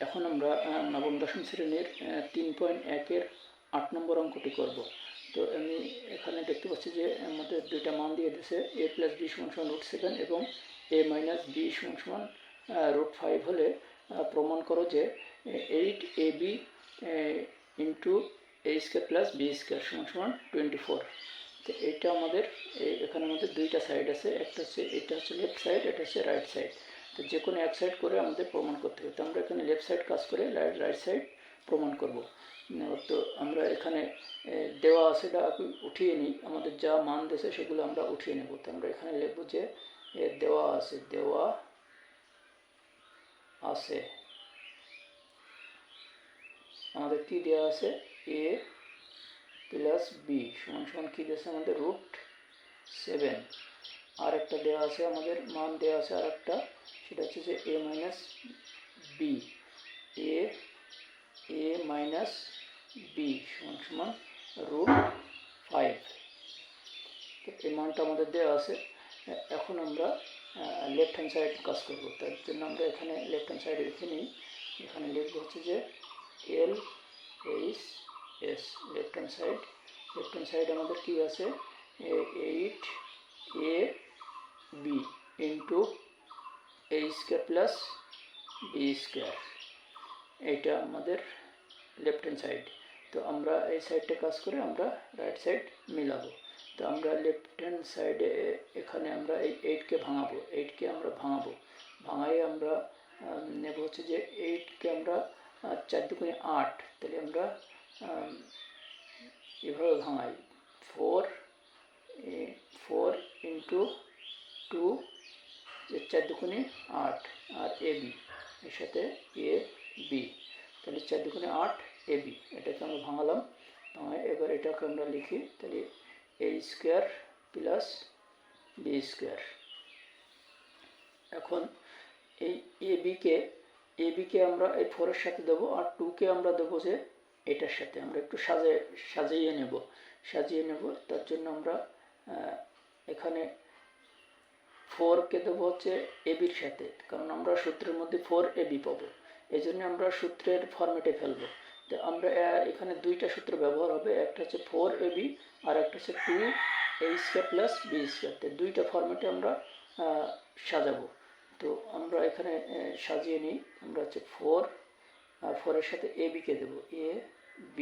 এখন আমরা নবম দশম শ্রেণীর 3.1-এর 8 নম্বর অঙ্কটি করব। তো আমি এখানে দেখতে পাচ্ছি যে আমাদের দুইটা মান দিয়ে দিয়েছে a প্লাস b সমান সমান √7 এবং a মাইনাস b সমান সমান √5 হলে প্রমাণ করো যে 8ab into a square plus b square সমান সমান 24। তো এটা আমাদের এখানে আমাদের দুইটা সাইড আছে, একটা হচ্ছে এটা হচ্ছে লেফট সাইড, এটা হচ্ছে রাইট সাইড। তো যে কোনো এক সাইড করে আমাদের প্রমাণ করতে হবে। তো আমরা এখানে লেফট সাইড কাজ করে রাইট সাইড প্রমাণ করব। তো আমরা এখানে দেওয়া আছে এটা উঠিয়ে নিই, আমাদের যা মান দিয়েছে সেগুলো আমরা উঠিয়ে নেব। তো আমরা এখানে লিখব যে দেওয়া আছে আমাদের কি দেওয়া আছে, a প্লাস বি সমান সমান কী দিয়েছে আমাদের √7। আর একটা দেওয়া আছে আমাদের মান দেওয়া আছে আর একটা, সেটা হচ্ছে যে a minus b a minus b সমান সমান √5। তো এই মানটা আমাদের দেওয়া আছে। এখন আমরা লেফট হ্যান্ড সাইড কাজ করব। তার জন্য আমরা এখানে লেফট হ্যান্ড সাইডে লিখে নিই। এখানে লিখব হচ্ছে যে LHS লেফট হ্যান্ড সাইড আমাদের কি আছে 8ab into a square plus b square, এইটা আমাদের লেফট হ্যান্ড সাইড। তো আমরা এই সাইডটা কাজ করে আমরা রাইট সাইড মিলাবো। তো আমরা লেফট হ্যান্ড সাইডে এখানে আমরা এই 8কে ভাঙাই আমরা নেব হচ্ছে যে 8কে আমরা 4 দুগুণে 8, তাহলে আমরা এভাবে ভাঙাই 4 ইন্টু 2 4 দুগুণে 8 আর ab এর সাথে ab, তাহলে 4 দুগুণে 8 ab, এটাকে আমরা ভাঙালাম। এবার এটাকে আমরা লিখি, তাহলে a square plus b square. এখন এই ab কে আমরা এই 4-এর সাথে দেবো আর 2কে আমরা দেবো যে এটার সাথে। আমরা একটু সাজিয়ে নেব। তার জন্য আমরা এখানে 4কে দেবো হচ্ছে ab-র সাথে, কারণ আমরা সূত্রের মধ্যে 4ab পাবো, এই জন্য আমরা সূত্রের ফরম্যাটে ফেলবো। তো আমরা এখানে দুইটা সূত্র ব্যবহার হবে, একটা হচ্ছে 4ab আর একটা হচ্ছে 2a square plus b square. তো দুইটা ফরম্যাটে আমরা সাজাবো। তো আমরা এখানে সাজিয়ে নিই। আমরা হচ্ছে 4-এর সাথে ab-কে দেবো ab,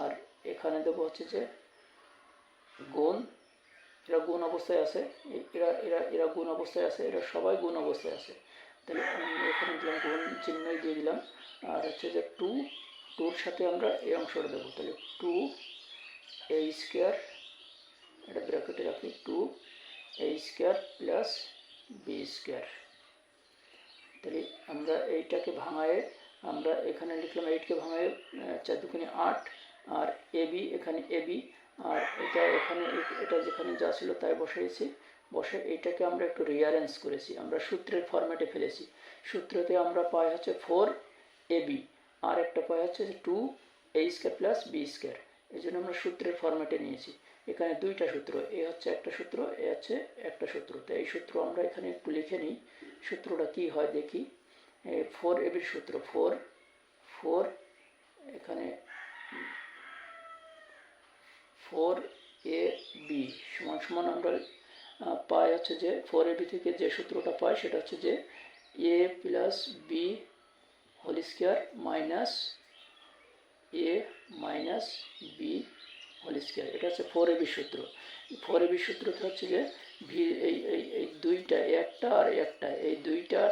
আর এখানে দেবো হচ্ছে যে গুণ, এরা গুণ অবস্থায় আছে, এরা গুণ অবস্থায় আছে, এরা সবাই গুণ অবস্থায় আছে। তাহলে আমি এখানে দিলাম গুণ চিহ্নই দিয়ে দিলাম। আর হচ্ছে যে 2-র সাথে আমরা এই অংশটা দেবো, তাহলে 2a স্কোয়ার, এটা ব্র্যাকেটে রাখি, 2a square plus b square. তাহলে আমরা এইটাকে ভাঙায় আমরা এখানে লিখলাম 8কে ভাঙায় 4 দুগুণে 8 আর ab, এখানে ab, আর এটা যেখানে যা ছিল তাই বসে এইটাকে আমরা একটু রিঅ্যারেঞ্জ করেছি, আমরা সূত্রের ফরম্যাটে ফেলেছি। সূত্রতে আমরা পাই হচ্ছে 4ab আর একটা পাই হচ্ছে 2a square plus b square, এই জন্য আমরা সূত্রের ফরম্যাটে নিয়েছি। এখানে দুইটা সূত্র, এ হচ্ছে একটা সূত্র, এ হচ্ছে একটা সূত্র। তো এই সূত্র আমরা এখানে একটু লিখে নিই। সূত্রটা কি হয় দেখি, 4ab-র সূত্র 4 এখানে 4ab সমান সমান আমরা পাই হচ্ছে যে 4ab থেকে যে সূত্রটা পাই সেটা হচ্ছে যে a plus B whole square minus a minus b whole square, এটা হচ্ছে 4ab সূত্র। 4ab সূত্রটা হচ্ছে যে এই দুইটা, একটা আর একটা, এই দুইটার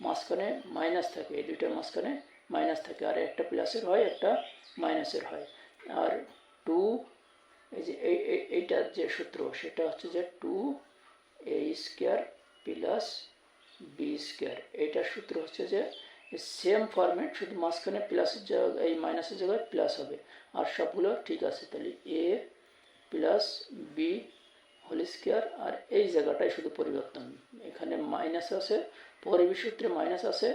মাঝখানে মাইনাস থাকে, এই দুইটার মাঝখানে মাইনাস থাকে, আর একটা প্লাসের হয় একটা মাইনাসের হয়। আর 2 এই যে এইটার যে সূত্র সেটা হচ্ছে যে 2a square plus B square, এইটার সূত্র হচ্ছে যে সেম ফরম্যাট, শুধু মাঝখানে প্লাসের জায়গায় এই মাইনাসের জায়গায় প্লাস হবে, আর সবগুলো ঠিক আছে। তাহলে a plus B whole square, আর এই জায়গাটাই শুধু পরিবর্তন, এখানে মাইনাস আছে, 4ab সূত্রে মাইনাস আছে,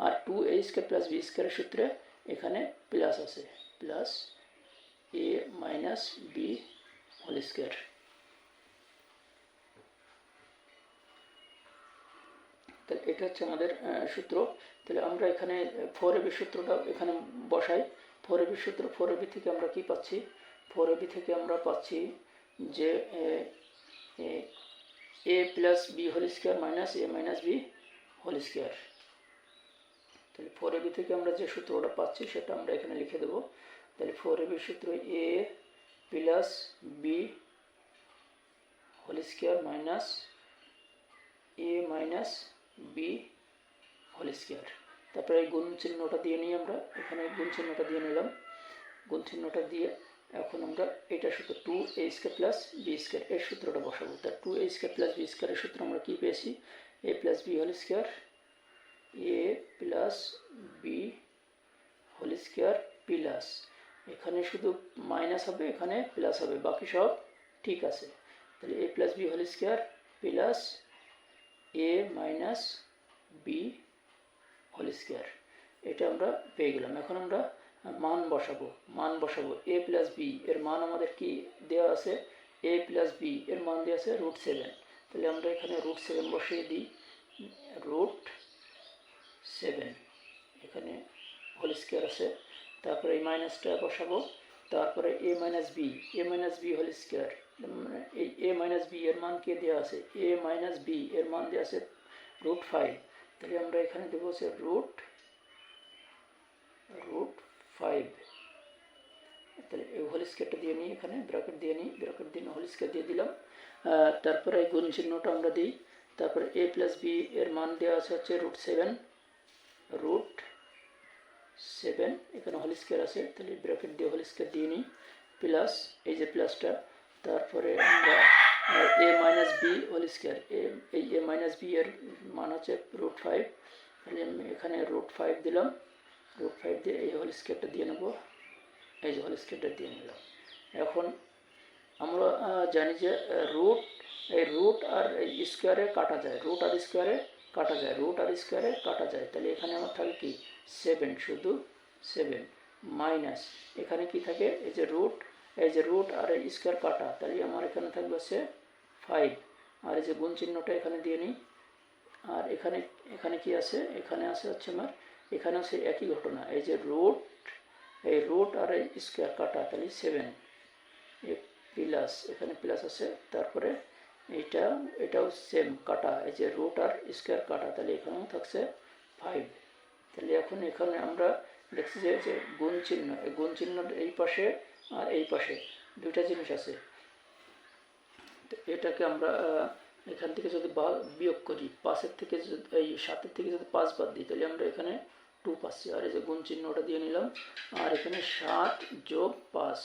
আর 2a স্কোয়ার প্লাস বি স্কোয়ারের সূত্রে এখানে প্লাস আছে, plus a minus b whole square. তাহলে এটা হচ্ছে আমাদের সূত্র। তাহলে আমরা এখানে 4ab সূত্রটা এখানে বসাই। 4ab সূত্র, 4ab থেকে আমরা কি পাচ্ছি? 4ab থেকে আমরা পাচ্ছি যে a plus B whole square minus a minus b whole square. তাহলে 4ab থেকে আমরা যে সূত্রটা পাচ্ছি সেটা আমরা এখানে লিখে দেবো। তাহলে 4ab সূত্র a plus B whole square minus a minus b whole square. তারপরে এই গুণ চিহ্নটা দিয়ে নিই আমরা, এখানে গুণ চিহ্নটা দিয়ে নিলাম। গুণ চিহ্নটা দিয়ে এখন আমরা এটা সূত্র 2a square plus B square এর সূত্রটা বসাবো। তার 2a স্কোয়ার প্লাস বি স্কোয়ারের সূত্র আমরা কী পেয়েছি? a plus B whole square, a plus B whole square plus, এখানে শুধু মাইনাস হবে, এখানে প্লাস হবে, বাকি সব ঠিক আছে। তাহলে a plus B whole square plus a minus b whole square, এটা আমরা পেয়ে গেলাম। এখন আমরা মান বসাবো। a প্লাস বি এর মান আমাদের কি দেওয়া আছে? a প্লাস বি এর মান দেওয়া আছে √7। তাহলে আমরা এখানে √7 বসিয়ে দিই। √7 এখানে হোল স্কোয়ার আছে, তারপরে এই মাইনাসটা বসাবো, তারপরে a minus b whole square. এই a মাইনাস বি এর মান কে দেওয়া আছে? a মাইনাস বি এর মান দেওয়া আছে √5। তাহলে আমরা এখানে দেবো হচ্ছে √5। তাহলে এই হোল স্কোয়ারটা দিয়ে নিই, এখানে ব্র্যাকেট দিয়ে হোল স্কোয়ার দিয়ে দিলাম। তারপরে এই গুণ চিহ্নটা আমরা দিই। তারপরে a প্লাস বি এর মান দেওয়া আছে হচ্ছে √7, এখানে হোল স্কোয়ার আছে, তাহলে ব্র্যাকেট দিয়ে হোল স্কোয়ার দিয়ে নিই, প্লাস এই যে প্লাসটা, তারপরে আমরা a minus b whole square, এই a মাইনাস বি এর মান হচ্ছে √5। তাহলে আমি এখানে √5 দিলাম, √5 দিয়ে এই হোল স্কোয়ারটা দিয়ে নেব, এই যে হোল স্কোয়ারটা দিয়ে নিলাম। এখন আমরা জানি যে রুট আর স্কোয়ারে কাটা যায়, রুট আর স্কোয়ারে কাটা যায়। তাহলে এখানে আমার থাকে কি 7, শুধু 7 মাইনাস এখানে কি থাকে? এই যে রুট আর স্কোয়ার কাটা, তাহলে আমার এখানে থাকবে হচ্ছে 5। আর এই যে গুণ চিহ্নটা এখানে দিয়ে নিই। আর এখানে কি আছে? এখানে আছে হচ্ছে আমার, এখানে আছে একই ঘটনা, এই যে রুট আর স্কোয়ার কাটা, তাহলে 7 প্লাস, এখানে প্লাস আছে, তারপরে এটাও সেম কাটা, এই যে রুট আর স্কোয়ার কাটা, তাহলে এখানেও থাকছে 5। তাহলে এখন এখানে আমরা দেখছি যে গুণ চিহ্ন, এই গুণ চিহ্ন এই পাশে আর এই পাশে দুইটা জিনিস আছে। তো এটাকে আমরা এখান থেকে যদি বিয়োগ করি, 5-এর থেকে এই 7-এর থেকে যদি 5 বাদ দিই, তাহলে আমরা এখানে 2 পাচ্ছি। আর এই যে গুণ চিহ্নটা দিয়ে নিলাম, আর এখানে 7 যোগ 5,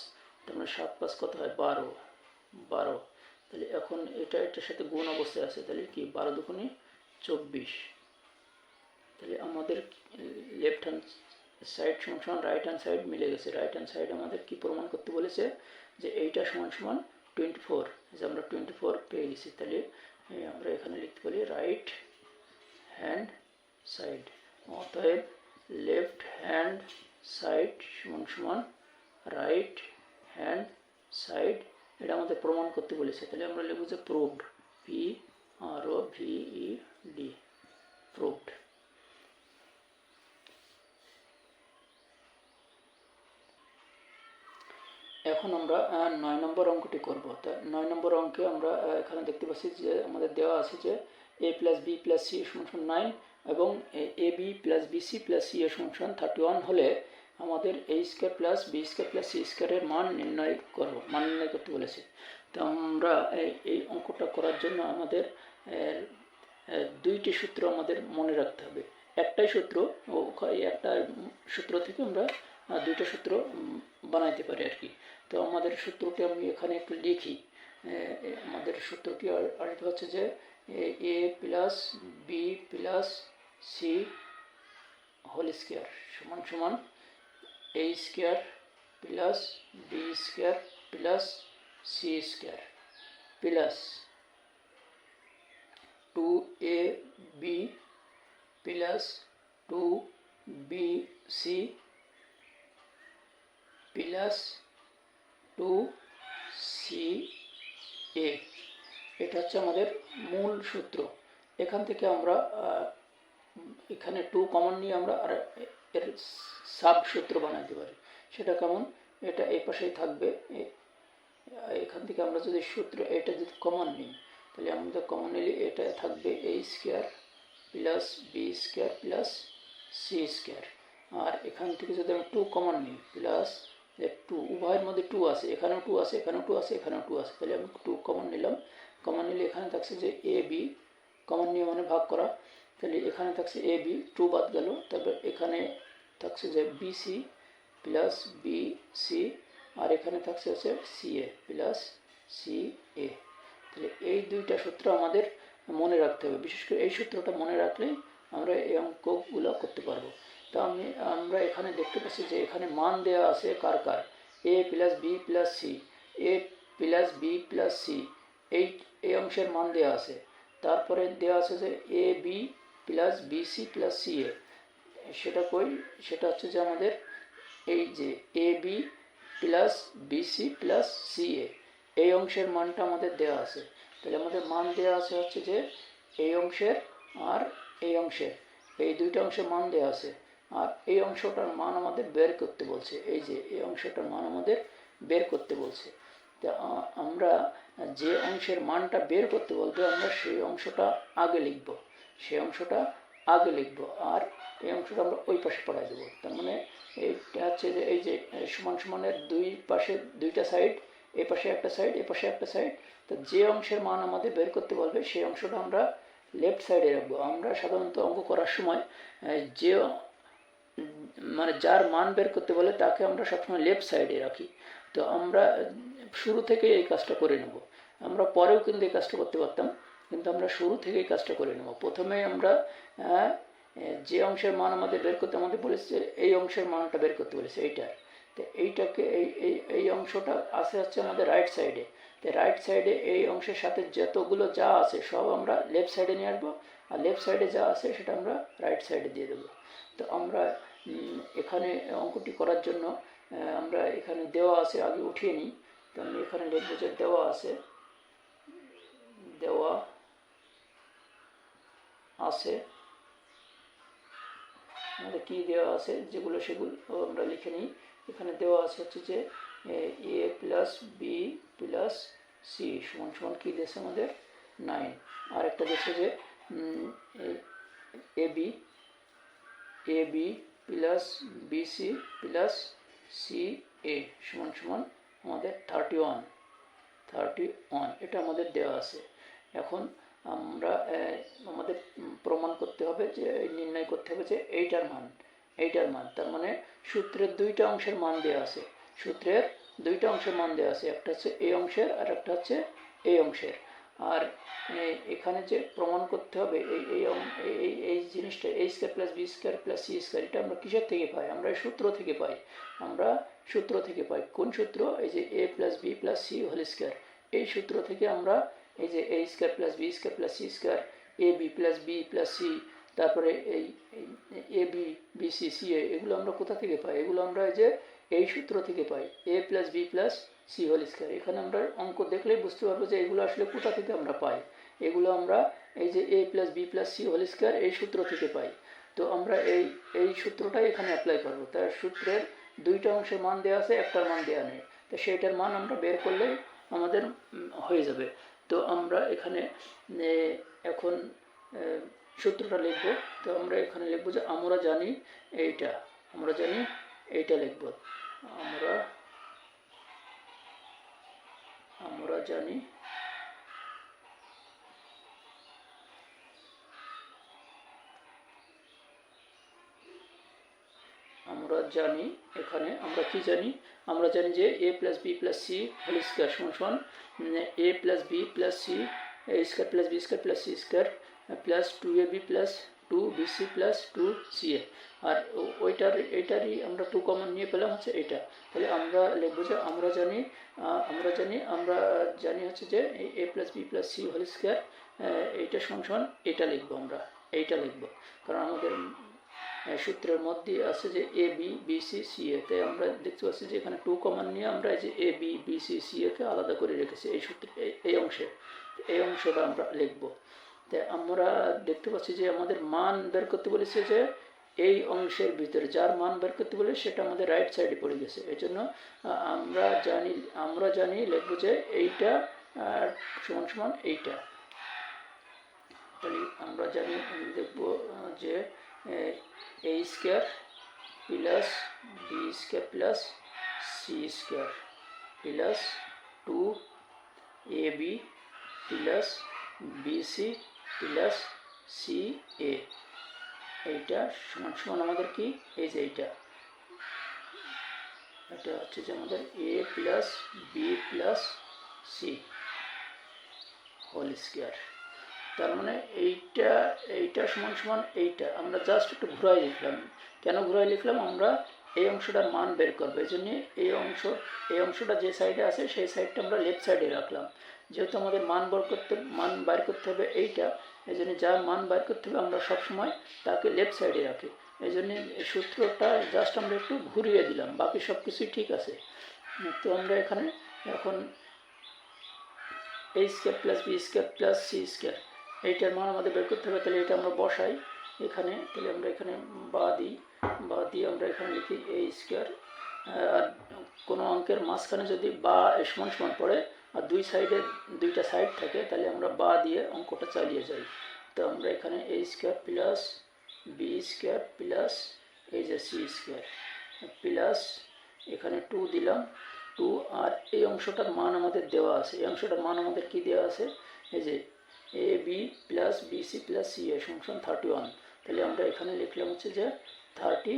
তাহলে 7 5 কত হয়? 12। তাহলে এখন এটার সাথে গুণ অবস্থায় আছে, তাহলে কি 12 দুগুণে 24। তাহলে আমাদের লেফট হ্যান্ড সাইড সমান রাইট হ্যান্ড সাইড মিলে গেছে। রাইট হ্যান্ড সাইড আমাদের কি প্রমাণ করতে বলেছে? যে এইটা সমান 24, যে আমরা 24 পেয়ে গেছি। তাহলে আমরা এখানে লিখতে পারি রাইট হ্যান্ড সাইড, অতএব লেফট হ্যান্ড সাইড সমান রাইট হ্যান্ড সাইড, এটা আমাদের প্রমাণ করতে বলেছে। তাহলে আমরা লিখব যে প্রুভড, PROVED, প্রুভড। এখন আমরা 9 নম্বর অঙ্কটি করব। তা 9 নম্বর অঙ্কে আমরা এখানে দেখতে পাচ্ছি যে আমাদের দেওয়া আছে যে a plus B plus C সমান 9 এবং A B plus BC plus C এর সমান 31 হলে আমাদের a square plus B square plus C স্কোয়ারের মান নির্ণয় করতে বলেছে। তো আমরা এই অঙ্কটা করার জন্য আমাদের দুইটি সূত্র আমাদের মনে রাখতে হবে। একটাই সূত্র, একটা সূত্র থেকে আমরা দুইটা সূত্র বানাইতে পারি আর কি। তো আমাদের সূত্রটি আমি এখানে একটু লিখি। আমাদের সূত্রটি আসবে হচ্ছে যে a plus B plus C whole square সমান a square plus B square plus C square plus 2ab plus 2bc plus 2ca, এটা হচ্ছে আমাদের মূল সূত্র। এখান থেকে আমরা এখানে 2 কমন নিয়ে আমরা আর এর সাব সূত্র বানাতে পারি। সেটা কেমন, এটা এই পাশেই থাকবে, এখান থেকে আমরা যদি সূত্র এটা যদি কমন নিই তাহলে আমাদের কমন নিলে এটা থাকবে a square plus B square plus C square. আর এখান থেকে যদি আমি 2 কমন নিই প্লাস 2, উভয়ের মধ্যে 2 আছে, এখানেও 2 আছে, এখানেও 2 আছে, এখানেও 2 আছে, তাহলে আমি 2 কমন নিলাম। কমন নিলে এখানে থাকছে যে এ বি, কমন নিয়ে মানে ভাগ করা, তাহলে এখানে থাকছে এ বি, 2 বাদ গেল, তারপর এখানে থাকছে যে B C plus B C, আর এখানে থাকছে হচ্ছে C A plus C A. তাহলে এই দুইটা সূত্র আমাদের মনে রাখতে হবে, বিশেষ করে এই সূত্রটা মনে রাখলেই আমরা এই অঙ্কগুলো করতে পারবো। তা আমরা এখানে দেখতে পাচ্ছি যে এখানে মান দেওয়া আছে কার কার, A plus B plus C, A plus B plus C, এই অংশের মান দেওয়া আছে। তারপরে দেওয়া আছে যে A B plus B C plus C A, সেটা কই, সেটা হচ্ছে যে আমাদের এই যে A B plus B C plus C A, এই অংশের মানটা আমাদের দেওয়া আছে। তাহলে আমাদের মান দেওয়া আছে হচ্ছে যে এই অংশের আর এই অংশের, এই দুইটা অংশের মান দেওয়া আছে, আর এই অংশটার মান আমাদের বের করতে বলছে, এই যে এই অংশটার মান আমাদের বের করতে বলছে। তা আমরা যে অংশের মানটা বের করতে বলবে আমরা সেই অংশটা আগে লিখব, সেই অংশটা আগে লিখব, আর এই অংশটা আমরা ওই পাশে পড়াই দেবো। তার মানে এইটা হচ্ছে যে এই যে সমান সমানের দুই পাশে দুইটা সাইড, এ পাশে একটা সাইড, এ পাশে একটা সাইড, তো যে অংশের মান আমাদের বের করতে বলবে সেই অংশটা আমরা লেফট সাইডে রাখবো। আমরা সাধারণত অঙ্ক করার সময় যে মানে যার মান বের করতে বলে তাকে আমরা সবসময় লেফট সাইডে রাখি। তো আমরা শুরু থেকে এই কাজটা করে নেব, আমরা পরেও কিন্তু এই কাজটা করতে পারতাম, কিন্তু আমরা শুরু থেকে এই কাজটা করে নেব। প্রথমে আমরা যে অংশের মান আমাদের বের করতে আমাদের বলেছে, এই অংশের মানটা বের করতে বলেছে এইটার, তো এইটাকে এই অংশটা আছে হচ্ছে আমাদের রাইট সাইডে, তো রাইট সাইডে এই অংশের সাথে যতগুলো যা আছে সব আমরা লেফট সাইডে নিয়ে আসবো, আর লেফট সাইডে যা আছে সেটা আমরা রাইট সাইডে দিয়ে দেবো। তো আমরা এখানে অঙ্কটি করার জন্য আমরা এখানে দেওয়া আছে, আগে উঠিয়ে নিই। তো আমি এখানে লিখব যে দেওয়া আছে, দেওয়া আছে আমাদের কী দেওয়া আছে যেগুলো সেগুলো আমরা লিখে নিই। এখানে দেওয়া আছে হচ্ছে যে A plus B plus C সমান সমান কী দিয়েছে আমাদের 9, আর একটা দিয়েছে যে A B plus BC plus C A সমান সমান আমাদের 31, এটা আমাদের দেওয়া আছে। এখন আমরা আমাদের প্রমাণ করতে হবে যে নির্ণয় করতে হবে যে এইটার মান, তার মানে সূত্রের দুইটা অংশের মান দেওয়া আছে, সূত্রের দুইটা অংশের মান দেওয়া আছে, একটা হচ্ছে এই অংশের আর একটা হচ্ছে এই অংশের। আর এখানে যে প্রমাণ করতে হবে এই জিনিসটা a square plus B square plus C square, এটা আমরা কিসের থেকে পাই, আমরা সূত্র থেকে পাই, কোন সূত্র, এই যে a plus B plus C whole square, এই সূত্র থেকে আমরা এই যে a square plus B square plus C square, A B plus B plus c, তারপরে এই a b b c c a, এগুলো আমরা কোথা থেকে পাই, এগুলো আমরা এই সূত্র থেকে পাই, A plus B plus C whole square. এখানে আমরা অঙ্ক দেখলেই বুঝতে পারবো যে এগুলো আসলে কোথা থেকে আমরা পাই, এগুলো আমরা এই যে A plus B plus C whole square এই সূত্র থেকে পাই। তো আমরা এই সূত্রটাই এখানে অ্যাপ্লাই করবো। তার সূত্রের দুইটা অংশের মান দেওয়া আছে, একটার মান দেওয়া নেই, তো সেইটার মান আমরা বের করলেই আমাদের হয়ে যাবে। তো আমরা এখানে এখন সূত্রটা লিখব। তো আমরা এখানে লিখব যে আমরা জানি এইটা লিখব, আমরা জানি এখানে আমরা কি জানি, আমরা জানি যে a plus B plus C whole square সমান সমান a plus B plus C square plus B square plus C square plus 2ab plus 2bc plus 2ca, আর এইটারই আমরা 2 কমন নিয়ে পেলাম হচ্ছে এটা। তাহলে আমরা লিখব যে আমরা জানি হচ্ছে যে a plus B plus C whole square, এইটা সমান সমান এটা লিখবো, আমরা এইটা লিখবো, কারণ আমাদের সূত্রের মধ্যে আছে যে A b b c c এ, তাই আমরা দেখতে পাচ্ছি যে এখানে 2 কমন নিয়ে আমরা এই যে A b b c C একে আলাদা করে রেখেছি এই সূত্রে এই অংশটা আমরা লিখব। তাই আমরা দেখতে পাচ্ছি যে আমাদের মান বের করতে বলেছে যে এই অংশের ভিতরে যার মান বের করতে বলে সেটা আমাদের রাইট সাইডে পড়ে গেছে। এই জন্য আমরা জানি লিখব যে এইটা সমান সমান এইটা। তাহলে আমরা জানি লিখব যে a square plus b square plus c square plus 2ab plus bc plus ca, এইটা সমান সমান আমাদের কি, এই যে এটা হচ্ছে যে আমাদের a plus b plus c whole square. তার মানে এইটা সমান সমান এইটা। আমরা জাস্ট একটু ঘুরাই লিখলাম। কেন ঘুরাই লিখলাম? আমরা এই অংশটার মান বের করবো, এই জন্য এই অংশটা যে সাইডে আছে সেই সাইডটা আমরা লেফট সাইডে রাখলাম। যেহেতু আমাদের মান বাইর করতে হবে এইটা, এই জন্য যার মান বাইর করতে হবে আমরা সবসময় তাকে লেফট সাইডে রাখি। এই জন্য সূত্রটা জাস্ট আমরা একটু ঘুরিয়ে দিলাম, বাকি সব কিছুই ঠিক আছে। তো আমরা এখানে এখন a square plus b square plus c square এইটার মান আমাদের বের করতে হবে। তাহলে এটা আমরা বসাই এখানে। তাহলে আমরা এখানে বা দিয়ে আমরা এখানে লিখি a স্কয়ার। আর কোনো অঙ্কের মাঝখানে যদি বা সমান সমান পড়ে আর দুইটা সাইড থাকে তাহলে আমরা বা দিয়ে অঙ্কটা চালিয়ে যাই। তো আমরা এখানে a square plus b square plus এই যে c স্কয়ার প্লাস এখানে 2 দিলাম 2, আর এই অংশটার মান আমাদের দেওয়া আছে। এই অংশটার মান আমাদের কি দেওয়া আছে? এই যে A B plus BC plus C A সমান 31। তাহলে আমরা এখানে লিখলাম হচ্ছে যে 30,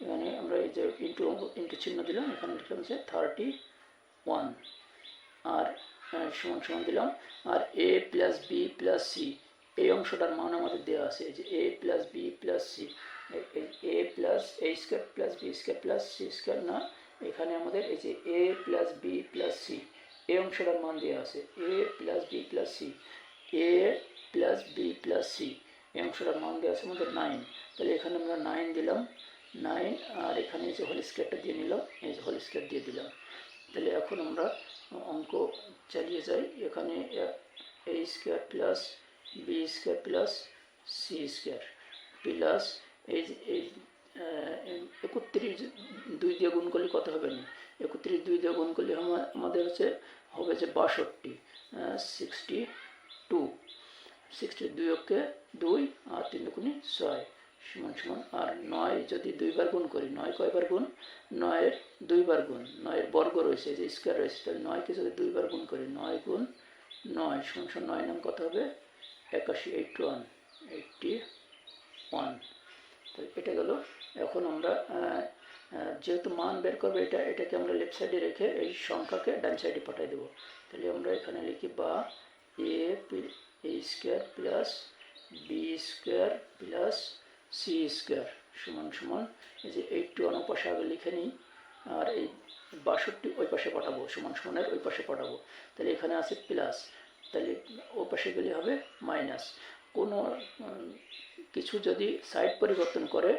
এখানে আমরা এই যে ইন্টু চিহ্ন দিলাম, এখানে লিখলাম হচ্ছে 31 আর সমান সমান দিলাম। আর A plus B plus C এই অংশটার মান আমাদের দেওয়া আছে। এই যে A plus B plus C, A plus A square plus B square plus C square না, এখানে আমাদের এই যে a plus B plus C এই অংশটার মান দেওয়া আছে। a plus B plus C, a plus B plus C এই অংশটার মান দেওয়া আছে আমাদের 9। তাহলে এখানে আমরা 9 দিলাম 9, আর এখানে যে হোল স্কয়ারটা দিয়ে নিলাম, এই যে হোল স্কয়ার দিয়ে দিলাম। তাহলে এখন আমরা অঙ্ক চালিয়ে যাই। এখানে a square plus B square plus C square plus এই 31 2 দিয়ে গুণ করলে কত হবে? না 31 2 দিয়ে গুণ করলে আমাদের হবে যে 62, 62 ওকে 2 আর 3 দুগুণে 6 সমান সমান। আর 9 যদি 2 বার গুণ করি, 9 কয়বার গুণ? 9 এর 2 বার গুণ, 9 এর বর্গ রয়েছে, যে স্কয়ার রয়েছে, তাহলে 9 কে যদি 2 বার গুণ করি 9 গুণ 9 সমান সমান 9 নাম কত হবে? 81, 81। তো এটা গেল। এখন আমরা যেহেতু মান বের করবো এটাকে আমরা লেফট সাইডে রেখে এই সংখ্যাকে ডান সাইডে পাঠিয়ে দেবো। তাহলে আমরা এখানে লিখি বা A square plus B square plus C square সমান সমান এই যে 81 পাশে আগে লিখে নিই, আর এই 62 ওই পাশে পাঠাবো, সমান সমানের ওই পাশে পাঠাবো। তাহলে এখানে আছে প্লাস, তাহলে ওই পাশে গেলে হবে মাইনাস। কোনো কিছু যদি সাইড পরিবর্তন করে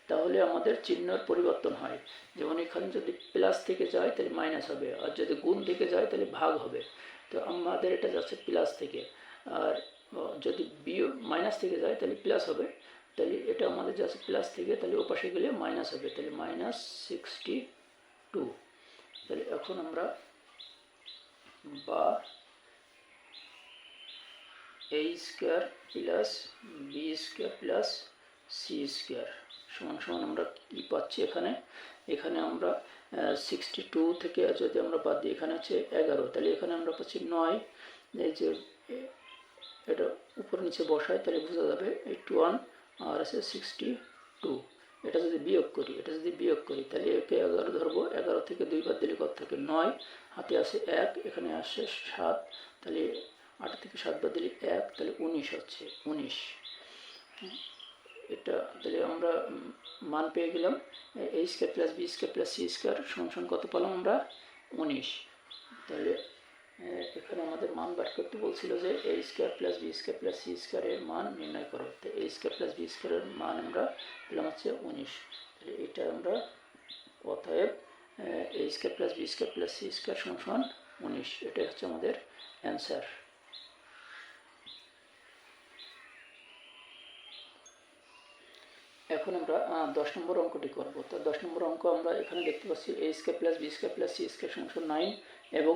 তাহলে আমাদের চিহ্নের পরিবর্তন হয়। যেমন এখানে যদি প্লাস থেকে যায় তাহলে মাইনাস হবে, আর যদি গুণ থেকে যায় তাহলে ভাগ হবে। তো আমাদের এটা যাচ্ছে প্লাস থেকে, আর যদি মাইনাস থেকে যায় তাহলে প্লাস হবে। তাহলে এটা আমাদের যাচ্ছে প্লাস থেকে, তাহলে ও পাশে গেলে মাইনাস হবে, তাহলে -62। তাহলে এখন আমরা বা a square plus B square plus C square সমান সমান আমরা কি পাচ্ছি? এখানে আমরা 62 থেকে যদি আমরা বাদ দিই, এখানে হচ্ছে 11, তাহলে এখানে আমরা পাচ্ছি 9। এই যে এটা উপর নিচে বসাই তাহলে বোঝা যাবে 81 আর আছে 62। এটা যদি বিয়োগ করি তাহলে একে 11 ধরবো, 11 থেকে 2 বাদ দিলে কত থাকে? 9, হাতে আসে 1, এখানে আসে 7, তাহলে 8 থেকে 7 বাদ দিলে 1, তাহলে 19 হচ্ছে 19। এটা তাহলে আমরা মান পেয়ে গেলাম a square plus B square plus C square সমান কত পেলাম আমরা? 19। তাহলে এখানে আমাদের মান বার করতে বলছিল যে a square plus B square plus C স্কয়ারের মান নির্ণয় করো। তো a স্কয়ার প্লাস বি স্কয়ারের মান আমরা পেলাম হচ্ছে 19। তাহলে এটা আমরা অতএব a square plus B square plus C square সমান 19, এটাই হচ্ছে আমাদের অ্যান্সার। এখন আমরা 10 নম্বর অঙ্কটি করব। তো 10 নম্বর অঙ্ক আমরা এখানে দেখতে পাচ্ছি a square plus b square plus c square সমান 9 এবং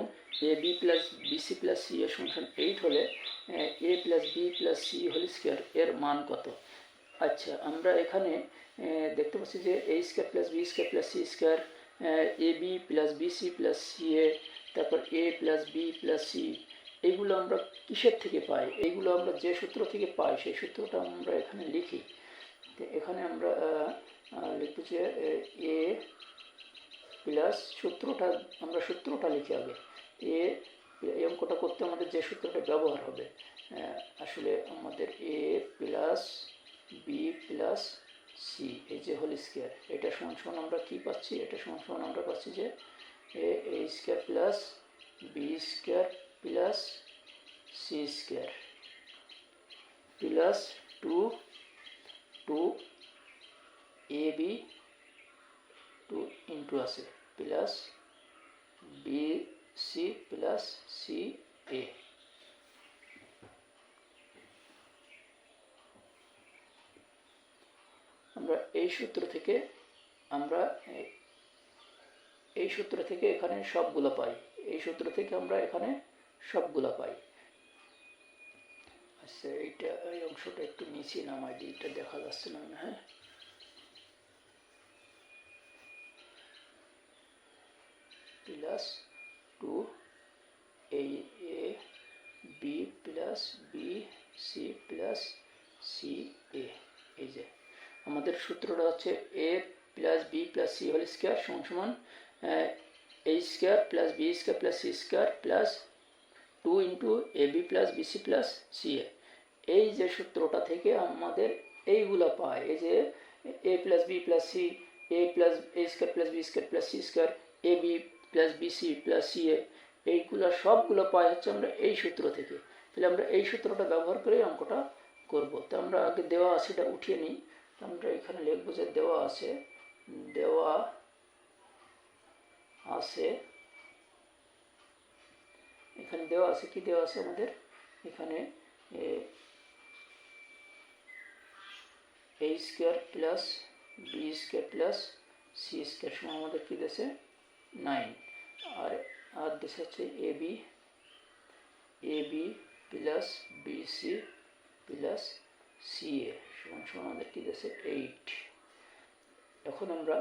ab plus bc plus c এর সমান 8 হলে a plus b plus c whole square এর মান কত? আচ্ছা, আমরা এখানে দেখতে পাচ্ছি যে a square plus b square plus c square, ab plus bc plus ca, তারপর a plus b plus c, এইগুলো আমরা কিসের থেকে পাই? এইগুলো আমরা যে সূত্র থেকে পাই সেই সূত্রটা আমরা এখানে লিখি। এখানে আমরা লিখব যে এ প্লাস সূত্রটা লিখি আগে। এই অঙ্কটা করতে আমাদের যে সূত্রটা ব্যবহার হবে, আসলে আমাদের এ প্লাস বি প্লাস সি, এই যে হোল স্কয়ার, এটা সমান সমান আমরা কি পাচ্ছি? এটা সমান সমান আমরা পাচ্ছি যে A square plus B square plus C square plus 2 ab 2 into আছে প্লাস bc প্লাস ca। আমরা এই সূত্র থেকে এখানে সবগুলো পাই, এই সূত্র থেকে আমরা এখানে সবগুলো পাই। আচ্ছা, এই অংশটা একটু নিচে নামাই দিই, এটা দেখা যাচ্ছে না। হ্যাঁ, plus 2 a b plus B C plus C A. এই যে আমাদের সূত্রটা হচ্ছে a plus B plus C whole square সমান সমান a square plus B square plus C square plus 2 into A B plus BC plus C A. এই যে সূত্রটা থেকে আমাদের এইগুলো পাই, এই যে a plus B plus C, a plus a square plus B square plus C square, A B plus BC plus C A, এইগুলো সবগুলো পাই হচ্ছে আমরা এই সূত্র থেকে। তাহলে আমরা এই সূত্রটা ব্যবহার করে অঙ্কটা করব। তো আমরা আগে দেওয়া আছে এটা উঠিয়ে নিই। আমরা এখানে লিখব যে দেওয়া আছে এখানে দেওয়া আছে কি দেওয়া আছে আমাদের? এখানে a square plus B square plus C square সমান আমাদের কি দিয়েছে? 9। আর দিয়েছে হচ্ছে A B plus BC plus C A সমান সমান আমাদের কি দিয়েছে? 8। এখন আমরা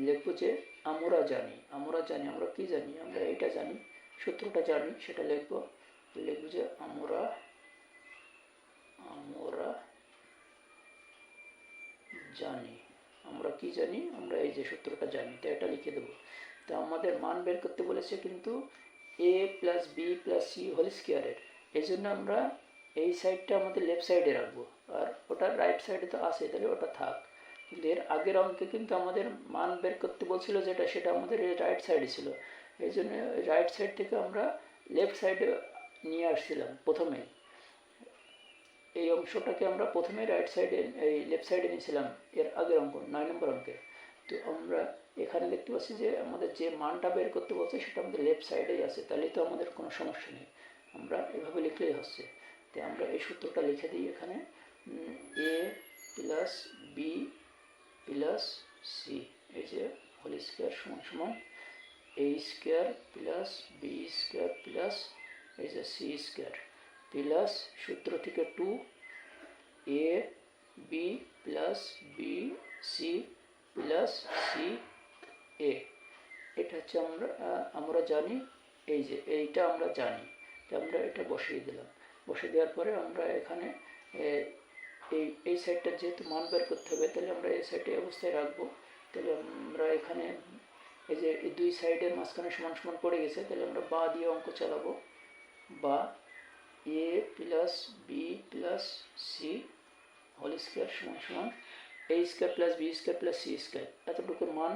লিখব যে আমরা জানি আমরা কি জানি? আমরা এটা জানি, সূত্রটা জানি, সেটা লিখব যে আমরা জানি। আমরা কি জানি? আমরা এই যে সূত্রটা জানি, তো এটা লিখে দেবো। তো আমাদের মান বের করতে বলেছে কিন্তু a plus B plus C whole স্কয়ারের, এই জন্য আমরা এই সাইডটা আমাদের লেফট সাইডে রাখবো, আর ওটা রাইট সাইডে তো আছে, তাহলে ওটা থাক। কিন্তু এর আগের অঙ্কে কিন্তু আমাদের মান বের করতে বলছিল যেটা, সেটা আমাদের রাইট সাইডে ছিল। এই জন্য রাইট সাইড থেকে আমরা লেফট সাইডে নিয়ে আসছিলাম প্রথমেই। এই অংশটাকে আমরা প্রথমে রাইট সাইডে এই লেফট সাইডে নিয়েছিলাম এর আগের অঙ্ক 9 নম্বর অঙ্কে। তো আমরা এখানে দেখতে পাচ্ছি যে আমাদের যে মানটা বের করতে বলছে সেটা আমাদের লেফট সাইডেই আছে, তাহলে তো আমাদের কোনো সমস্যা নেই, আমরা এভাবে লিখলেই হচ্ছে। তো আমরা এই সূত্রটা লিখে দিই এখানে, A plus B plus C, এই যে হোল স্কয়ার সমান সমান A square plus B square plus এই যে সি স্কয়ার প্লাস সূত্র থেকে 2 A B plus B C plus C A. এটা হচ্ছে আমরা জানি, এই যে এইটা আমরা জানি, তো আমরা এটা বসিয়ে দিলাম। বসিয়ে দেওয়ার পরে আমরা এখানে এই সাইডটা যেহেতু মান বের করতে হবে, তাহলে আমরা এই সাইডে অবস্থায় রাখবো। তাহলে আমরা এখানে এই যে এই দুই সাইডের মাঝখানে সমান সমান পড়ে গেছে, তাহলে আমরা বা দিয়ে অঙ্ক চালাবো। বা A plus B plus C whole square সমান সমান A square plus B square plus C square, এতটুকুর মান,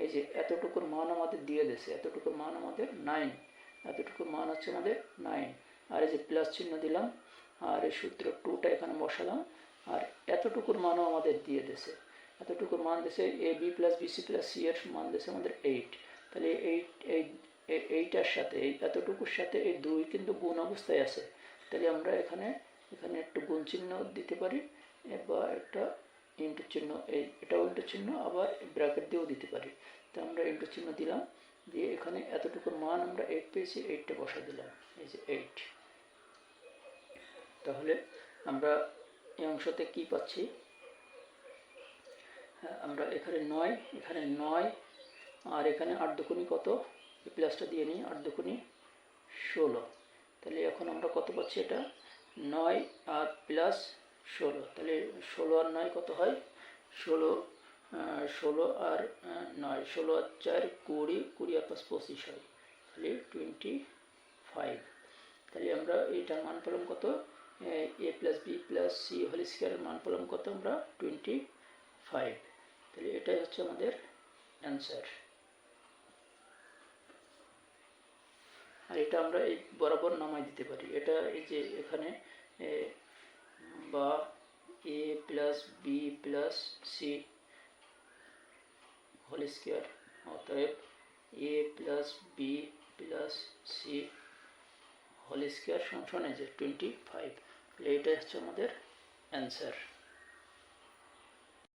এই যে এতটুকুর মান আমাদের দিয়ে দিয়েছে, এতটুকুর মান আমাদের 9, এতটুকুর মান হচ্ছে আমাদের 9। আর এই যে প্লাস চিহ্ন দিলাম, আর এই সূত্র 2টা এখানে বসালাম, আর এতটুকুর মানও আমাদের দিয়ে দিয়েছে, এতটুকুর মান দিয়েছে A B plus BC plus C এর মান দিয়েছে আমাদের 8। তাহলে এইটার সাথে এই এতটুকুর সাথে এই 2 কিন্তু গুণ অবস্থায় আছে, তাহলে আমরা এখানে একটু গুণ চিহ্ন দিতে পারি, বা একটা ইন্টু চিহ্ন, এটাও ইন্টু চিহ্ন, আবার ব্র্যাকেট দিয়েও দিতে পারি। তো আমরা ইন্টু চিহ্ন দিলাম, দিয়ে এখানে এতটুকুর মান আমরা 8 পেয়েছি, 8টা বসাই দিলাম, এই যে 8। তাহলে আমরা এই অংশতে কি পাচ্ছি, আমরা এখানে 9, এখানে 9, আর এখানে 8 দুগুণী কত, এই প্লাসটা দিয়ে নিই, 8 দুগুণী 16। তাহলে এখন আমরা কত পাচ্ছি, এটা 9 আর প্লাস 16, তাহলে 16 আর 9 কত হয়, 16 আর 9, 16 আর 4 20, 20 আর 5 25 হয়, তাহলে 25। তাহলে আমরা এইটার মান পেলাম কত, a plus B plus C whole স্কোয়ারের মান পেলাম কত আমরা, 25। তাহলে এটাই হচ্ছে আমাদের অ্যান্সার। আর এটা আমরা এই বরাবর নামাই দিতে পারি, এটা এই যে এখানে বা A plus B plus C whole square, অতএব A plus B plus C whole square সমান এই যে 25। এটাই হচ্ছে আমাদের অ্যান্সার।